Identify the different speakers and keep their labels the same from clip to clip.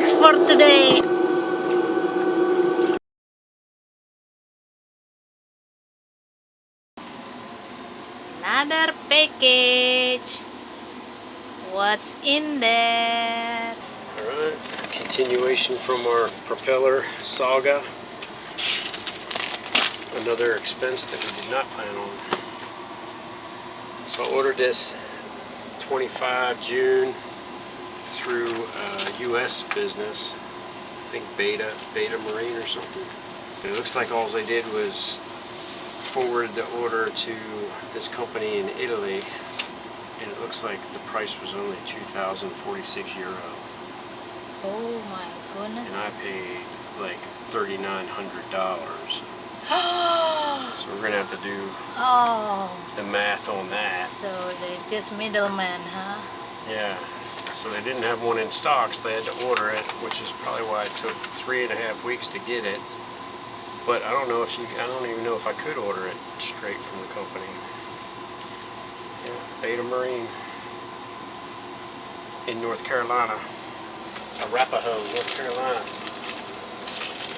Speaker 1: package for today. Another package. What's in there?
Speaker 2: Alright, continuation from our Propeller Saga. Another expense that we did not plan on. So I ordered this 25 June through US business. I think Beta Marine or something. It looks like all they did was forward the order to this company in Italy, and it looks like the price was only €2,046.
Speaker 1: Oh my goodness.
Speaker 2: And I paid like $3,900. So we're gonna have to do the math on that.
Speaker 1: So they're just middlemen, huh?
Speaker 2: Yeah. So they didn't have one in stock, so they had to order it, which is probably why it took 3.5 weeks to get it. But I don't know if I don't even know if I could order it straight from the company. Yeah, Beta Marine in North Carolina. Arapahoe, North Carolina.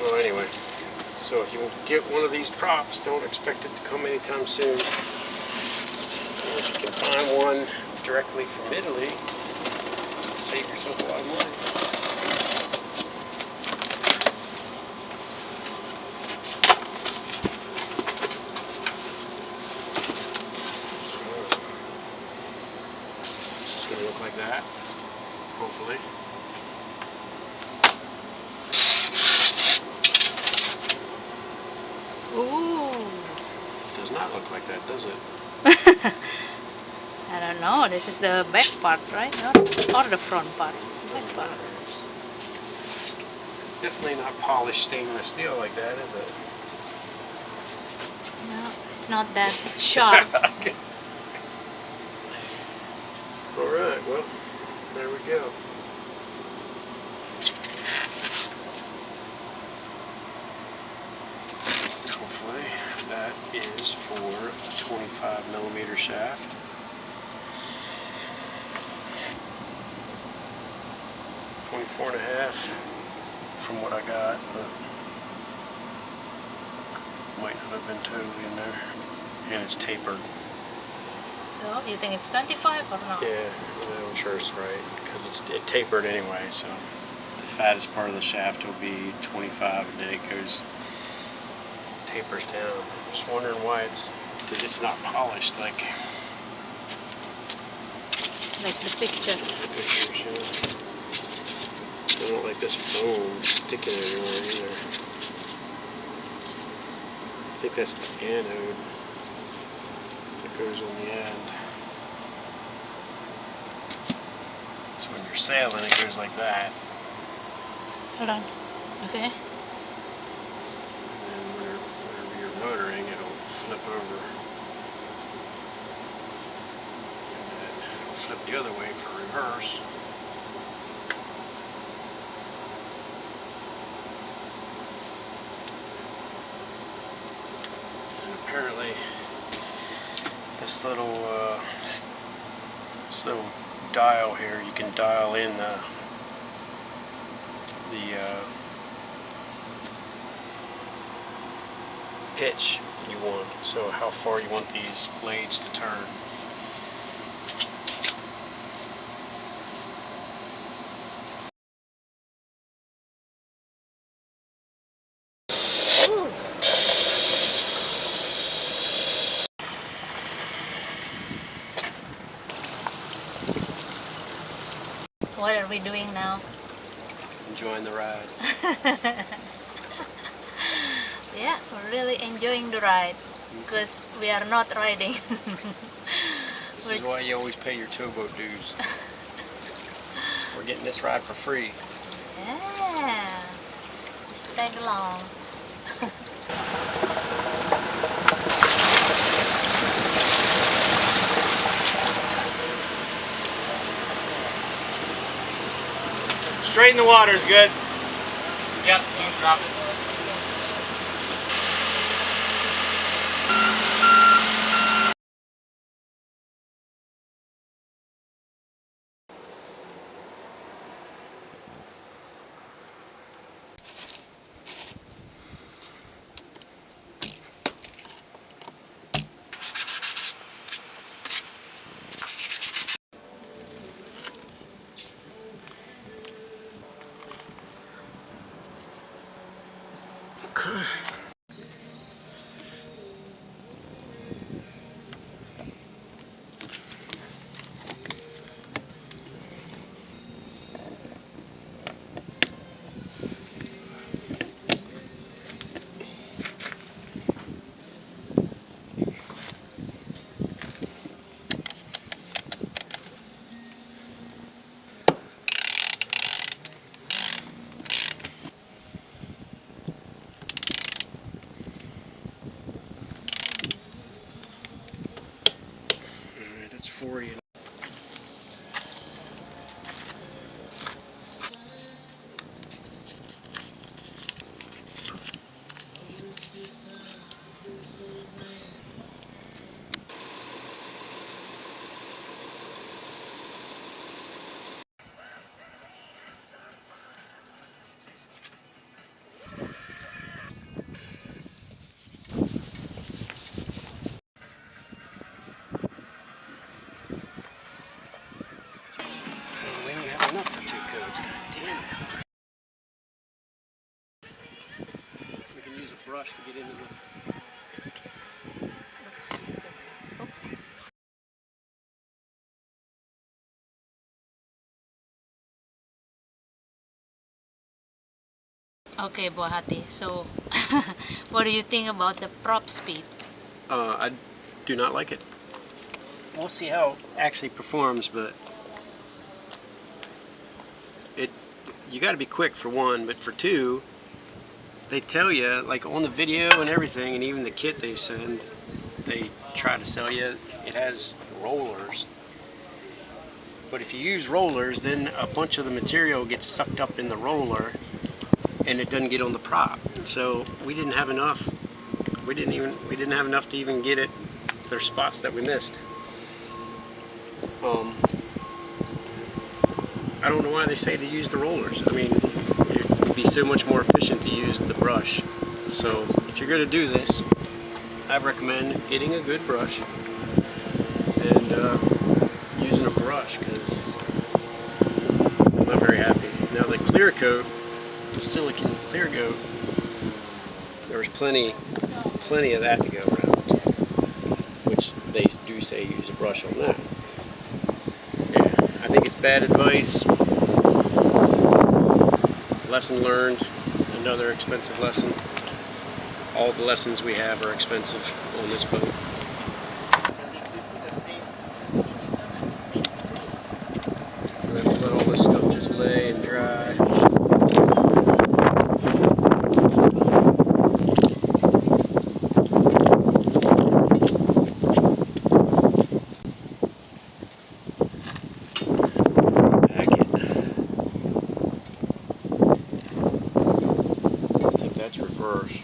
Speaker 2: Well, anyway, so if you get one of these props, don't expect it to come anytime soon. And if you can find one directly from Italy, save yourself a lot of money. It's going to look like that, hopefully.
Speaker 1: Ooh.
Speaker 2: It does not look like that, does it?
Speaker 1: I don't know. This is the back part, right? Or the front part? Back part.
Speaker 2: Definitely not polished stainless steel like that, is it?
Speaker 1: No, it's not that sharp.
Speaker 2: Alright, well, there we go. Hopefully that is for a 25mm shaft. $24.5 from what I got, but might not have been totally in there. And it's tapered.
Speaker 1: So you think it's 25 or not?
Speaker 2: Yeah, I'm sure it's right, because it tapered anyway, so the fattest part of the shaft will be 25 and then it tapers down. I'm just wondering why it's not polished like
Speaker 1: the picture.
Speaker 2: the pictures, yeah. I don't like this foam sticking anywhere either. I think that's the anode that goes on the end. So when you're sailing, it goes like that.
Speaker 1: Hold on. Okay.
Speaker 2: And then whenever you're motoring, it'll flip over. And then it'll flip the other way for reverse. And apparently, this little dial here, you can dial in the pitch you want, so how far you want these blades to turn.
Speaker 1: Ooh. What are we doing now?
Speaker 2: Enjoying the ride.
Speaker 1: Yeah, we're really enjoying the ride because we are not riding.
Speaker 2: This is why you always pay your towboat dues. We're getting this ride for free.
Speaker 1: Yeah, just tag along.
Speaker 2: Straight in the water is good. Yep, you drop it. Okay. Alright, that's 40. We don't have enough for 2 coats. God damn it. We can use a brush to get into the.
Speaker 1: Okay, Buahati. So, what do you think about the prop speed?
Speaker 2: I do not like it. We'll see how it actually performs, but you got to be quick for one, but for two, they tell you, like on the video and everything, and even the kit they send, they try to sell you it has rollers. But if you use rollers, then a bunch of the material gets sucked up in the roller, and it doesn't get on the prop. So we didn't have enough. We didn't have enough to even get it. There's spots that we missed. I don't know why they say to use the rollers. I mean, it would be so much more efficient to use the brush. So if you're going to do this, I recommend getting a good brush and using a brush, because I'm not very happy. Now the clear coat, the silicone clear coat, there was plenty of that to go around, which they do say use a brush on that. Yeah, I think it's bad advice. Lesson learned, another expensive lesson. All the lessons we have are expensive on this boat. Let all this stuff just lay and dry. Pack it. I think that's reverse.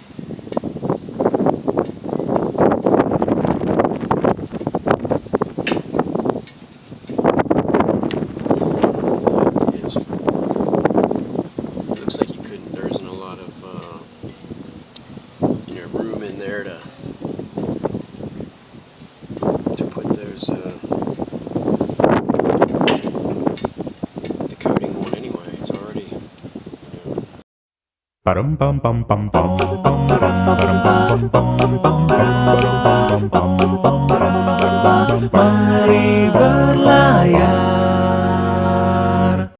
Speaker 2: Looks like you couldn't. There isn't a lot of room in there to put those the coating on anyway. It's already.
Speaker 3: Bum bum bum bum bum bum bum bum bum bum bum bum bum bum bum bum bum